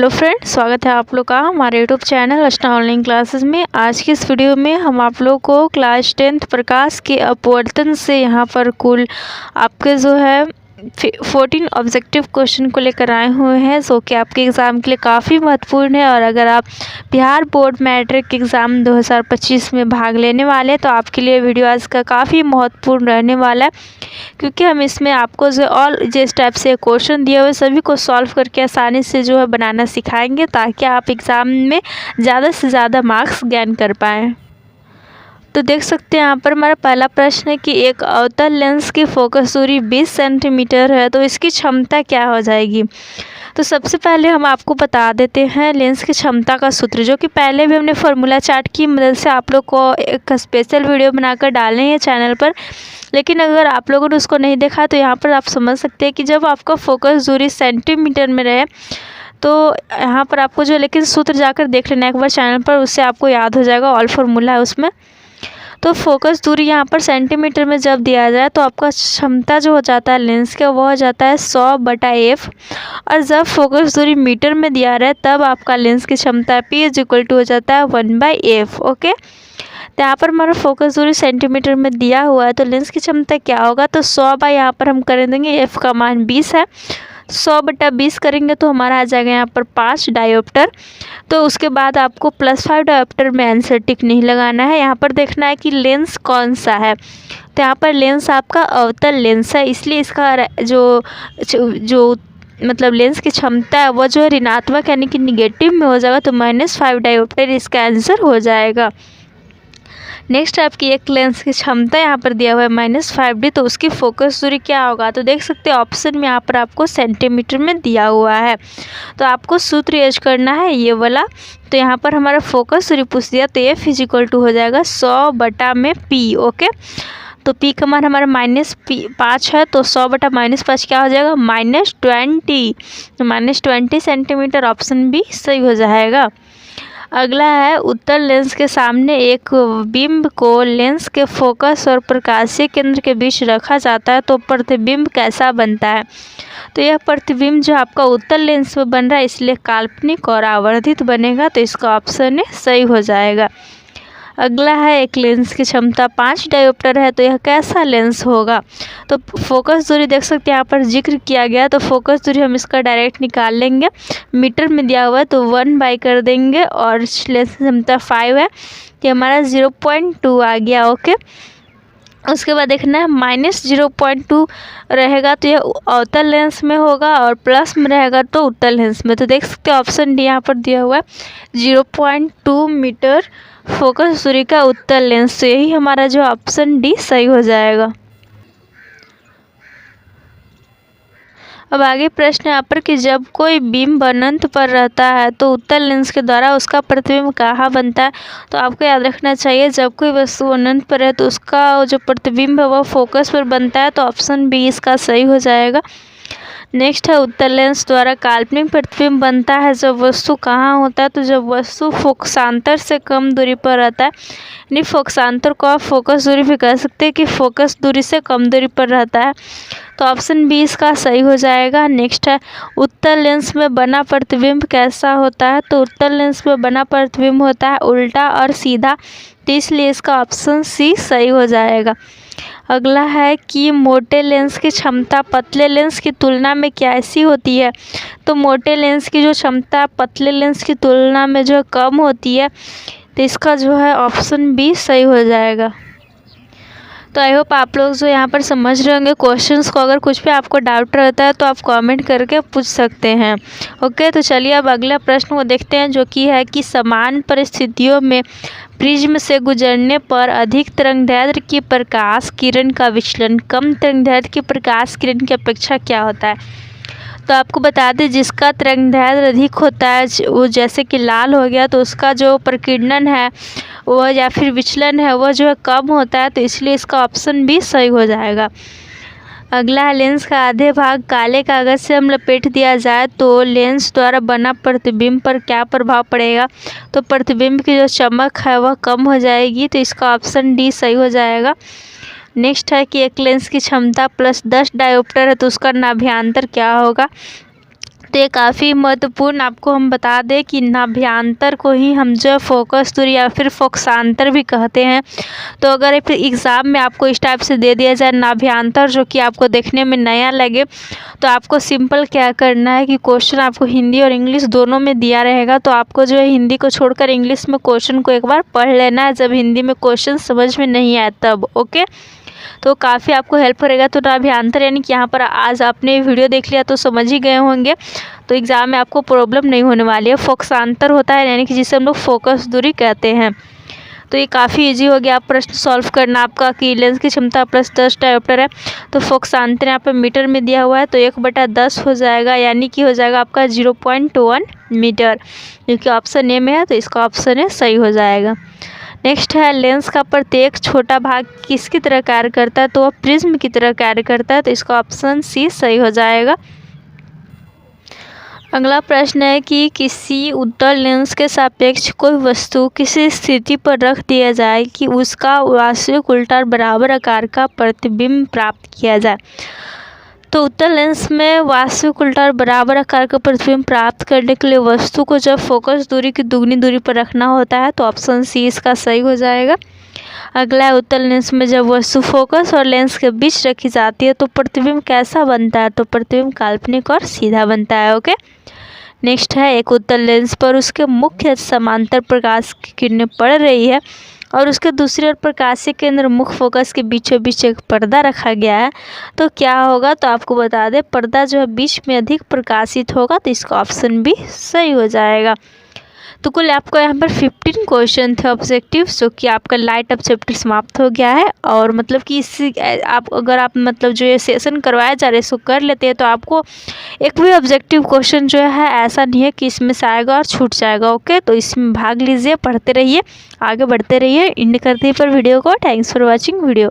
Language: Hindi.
हेलो फ्रेंड, स्वागत है आप लोग का हमारे यूट्यूब चैनल अर्चना ऑनलाइन क्लासेस में। आज की इस वीडियो में हम आप लोग को क्लास 10th प्रकाश के अपवर्तन से यहाँ पर कुल आपके जो है 14 ऑब्जेक्टिव क्वेश्चन को लेकर आए हुए हैं, जो कि आपके एग्ज़ाम के लिए काफ़ी महत्वपूर्ण है। और अगर आप बिहार बोर्ड मैट्रिक एग्ज़ाम 2025 में भाग लेने वाले हैं तो आपके लिए वीडियो आज का काफ़ी महत्वपूर्ण रहने वाला है, क्योंकि हम इसमें आपको जो ऑल जिस टाइप से क्वेश्चन दिए हुए सभी को सॉल्व करके आसानी से जो है बनाना सिखाएंगे, ताकि आप एग्ज़ाम में ज़्यादा से ज़्यादा मार्क्स गेन कर पाएँ। तो देख सकते हैं यहाँ पर हमारा पहला प्रश्न है कि एक अवतल लेंस की फोकस दूरी 20 सेंटीमीटर है, तो इसकी क्षमता क्या हो जाएगी। तो सबसे पहले हम आपको बता देते हैं लेंस की क्षमता का सूत्र, जो कि पहले भी हमने फार्मूला चार्ट की मदद से आप लोग को एक स्पेशल वीडियो बनाकर डाले हैं चैनल पर। लेकिन अगर आप लोगों ने उसको नहीं देखा तो यहाँ पर आप समझ सकते हैं कि जब आपका फोकस दूरी सेंटीमीटर में रहे तो यहाँ पर आपको जो लेकिन सूत्र जाकर देख लेना एक बार चैनल पर, उससे आपको याद हो जाएगा, ऑल फार्मूला है उसमें। तो फोकस दूरी यहाँ पर सेंटीमीटर में जब दिया जाए तो आपका क्षमता जो हो जाता है लेंस का वो हो जाता है 100/f। और जब फोकस दूरी मीटर में दिया रहे तब आपका लेंस की क्षमता P = हो जाता है 1/f। ओके, तो यहाँ पर हमारा फोकस दूरी सेंटीमीटर में दिया हुआ है, तो लेंस की क्षमता क्या होगा, तो 100 यहाँ पर हम कर देंगे, f का मान 20 है, 100/20 करेंगे तो हमारा आ जाएगा यहाँ पर 5 डायोप्टर। तो उसके बाद आपको +5 डायोप्टर में आंसर टिक नहीं लगाना है, यहाँ पर देखना है कि लेंस कौन सा है। तो यहाँ पर लेंस आपका अवतल लेंस है, इसलिए इसका जो मतलब लेंस की क्षमता है वो जो है ऋणात्मक यानी कि निगेटिव में हो जाएगा, तो -5 डायोप्टर इसका आंसर हो जाएगा। नेक्स्ट आपकी एक लेंस की क्षमता यहाँ पर दिया हुआ है -5D, तो उसकी फोकस दूरी क्या होगा। तो देख सकते हैं ऑप्शन में यहाँ पर आपको सेंटीमीटर में दिया हुआ है, तो आपको सूत्र यूज करना है ये वाला। तो यहाँ पर हमारा फोकस दूरी पूछ दिया, तो F = हो जाएगा 100/P। ओके, तो P का मान हमारा -5 है, तो 100/-5 क्या हो जाएगा, -20। तो -20 सेंटीमीटर, ऑप्शन बी सही हो जाएगा। अगला है उत्तल लेंस के सामने एक बिंब को लेंस के फोकस और प्रकाशीय केंद्र के बीच रखा जाता है, तो प्रतिबिंब कैसा बनता है। तो यह प्रतिबिंब जो आपका उत्तल लेंस में बन रहा है इसलिए काल्पनिक और आवर्धित बनेगा, तो इसका ऑप्शन है सही हो जाएगा। अगला है एक लेंस की क्षमता 5 डायोप्टर है, तो यह कैसा लेंस होगा। तो फोकस दूरी देख सकते हैं यहाँ पर जिक्र किया गया, तो फोकस दूरी हम इसका डायरेक्ट निकाल लेंगे, मीटर में दिया हुआ है तो 1 कर देंगे, और लेंस की क्षमता 5 है, तो हमारा 0.2 आ गया। ओके, उसके बाद देखना है -0.2 रहेगा तो यह अवतल लेंस में होगा, और प्लस में रहेगा तो उत्तल लेंस में। तो देख सकते हैं ऑप्शन डी यहाँ पर दिया हुआ है 0.2 मीटर फोकस दूरी का उत्तल लेंस, तो यही हमारा जो ऑप्शन डी सही हो जाएगा। अब आगे प्रश्न यहाँ पर कि जब कोई बिंब अनंत पर रहता है तो उत्तल लेंस के द्वारा उसका प्रतिबिंब कहाँ बनता है। तो आपको याद रखना चाहिए जब कोई वस्तु अनंत पर है तो उसका जो प्रतिबिंब है वो फोकस पर बनता है, तो ऑप्शन बी इसका सही हो जाएगा। नेक्स्ट है उत्तल लेंस द्वारा काल्पनिक प्रतिबिंब बनता है जब वस्तु कहाँ होता है, तो जब वस्तु फोकसांतर से कम दूरी पर रहता है, यानी फोकसांतर को आप फोकस दूरी भी कह सकते हैं कि फोकस दूरी से कम दूरी पर रहता है, तो ऑप्शन बी इसका सही हो जाएगा। नेक्स्ट है उत्तल लेंस में बना प्रतिबिंब कैसा होता है, तो उत्तल लेंस में बना प्रतिबिंब होता है उल्टा और सीधा, तो इसलिए इसका ऑप्शन सी सही हो जाएगा। अगला है कि मोटे लेंस की क्षमता पतले लेंस की तुलना में कैसी होती है। तो मोटे लेंस की जो क्षमता पतले लेंस की तुलना में जो कम होती है, तो इसका जो है ऑप्शन बी सही हो जाएगा। तो आई होप आप लोग जो यहाँ पर समझ रहे होंगे क्वेश्चंस को। अगर कुछ भी आपको डाउट रहता है तो आप कमेंट करके पूछ सकते हैं। ओके, तो चलिए अब अगला प्रश्न को देखते हैं, जो कि है कि समान परिस्थितियों में प्रिज्म से गुजरने पर अधिक तरंगदैर्घ्य की प्रकाश किरण का विचलन कम तरंगदैर्घ्य की प्रकाश किरण की अपेक्षा क्या होता है। तो आपको बता दें जिसका तरंगदैर्घ्य अधिक होता है वो जैसे कि लाल हो गया, तो उसका जो प्रकीर्णन है वह या फिर विचलन है वह जो है कम होता है, तो इसलिए इसका ऑप्शन भी सही हो जाएगा। अगला है लेंस का आधे भाग काले कागज से हम लपेट दिया जाए तो लेंस द्वारा बना प्रतिबिंब पर क्या प्रभाव पड़ेगा। तो प्रतिबिंब की जो चमक है वह कम हो जाएगी, तो इसका ऑप्शन डी सही हो जाएगा। नेक्स्ट है कि एक लेंस की क्षमता +10 डायोप्टर है तो उसका नाभ्यांतर क्या होगा। तो ये काफ़ी महत्वपूर्ण आपको हम बता दें कि नाभ्यांतर को ही हम जो फोकस दूरी या फिर फोकसांतर भी कहते हैं। तो अगर एग्ज़ाम में आपको इस टाइप से दे दिया जाए नाभ्यांतर, जो कि आपको देखने में नया लगे, तो आपको सिंपल क्या करना है कि क्वेश्चन आपको हिंदी और इंग्लिश दोनों में दिया रहेगा। तो आपको जो है हिंदी को छोड़कर इंग्लिश में क्वेश्चन को एक बार पढ़ लेना है, जब हिंदी में क्वेश्चन समझ में नहीं आए तब। ओके, तो काफ़ी आपको हेल्प करेगा। तो नाभ्यांतर यानी कि यहाँ पर आज आपने वीडियो देख लिया तो समझ ही गए होंगे, तो एग्ज़ाम में आपको प्रॉब्लम नहीं होने वाली है। फोकसांतर होता है यानी कि जिसे हम लोग फोकस दूरी कहते हैं। तो ये काफ़ी इजी हो गया आप प्रश्न सॉल्व करना आपका कि लेंस की क्षमता +10 डायोप्टर है, तो फोकसांतर यहाँ पर मीटर में दिया हुआ है, तो 1/10 हो जाएगा, यानी कि हो जाएगा आपका 0.1 मीटर, क्योंकि ऑप्शन ए में है तो इसका ऑप्शन ए सही हो जाएगा। नेक्स्ट है लेंस का प्रत्येक छोटा भाग किसकी तरह कार्य करता है, तो वह प्रिज्म की तरह कार्य करता है, तो इसका ऑप्शन सी सही हो जाएगा। अगला प्रश्न है कि किसी उत्तल लेंस के सापेक्ष कोई वस्तु किसी स्थिति पर रख दिया जाए कि उसका वास्तविक उल्टा बराबर आकार का प्रतिबिंब प्राप्त किया जाए। तो उत्तल लेंस में वास्तविक उल्टा और बराबर आकार का प्रतिबिंब प्राप्त करने के लिए वस्तु को जब फोकस दूरी की दुगनी दूरी पर रखना होता है, तो ऑप्शन सी इसका सही हो जाएगा। अगला है उत्तल लेंस में जब वस्तु फोकस और लेंस के बीच रखी जाती है तो प्रतिबिंब कैसा बनता है, तो प्रतिबिंब काल्पनिक और सीधा बनता है। ओके, नेक्स्ट है एक उत्तल लेंस पर उसके मुख्य समांतर प्रकाश की किरणें पड़ रही है और उसके दूसरी ओर प्रकाशीय केंद्र मुख्य फोकस के बीचों बीच एक पर्दा रखा गया है, तो क्या होगा, तो आपको बता दें पर्दा जो है बीच में अधिक प्रकाशित होगा, तो इसका ऑप्शन भी सही हो जाएगा। तो कुल आपको यहाँ पर 15 क्वेश्चन थे ऑब्जेक्टिव, जो कि आपका लाइट अब चैप्टर समाप्त हो गया है। और मतलब कि इसी अगर आप मतलब जो ये सेशन करवाया जा रहा है इसको कर लेते हैं तो आपको एक भी ऑब्जेक्टिव क्वेश्चन जो है ऐसा नहीं है कि इसमें से आएगा और छूट जाएगा। ओके, तो इसमें भाग लीजिए, पढ़ते रहिए, आगे बढ़ते रहिए। एंड करते हैं पर वीडियो को। Thanks for watching video.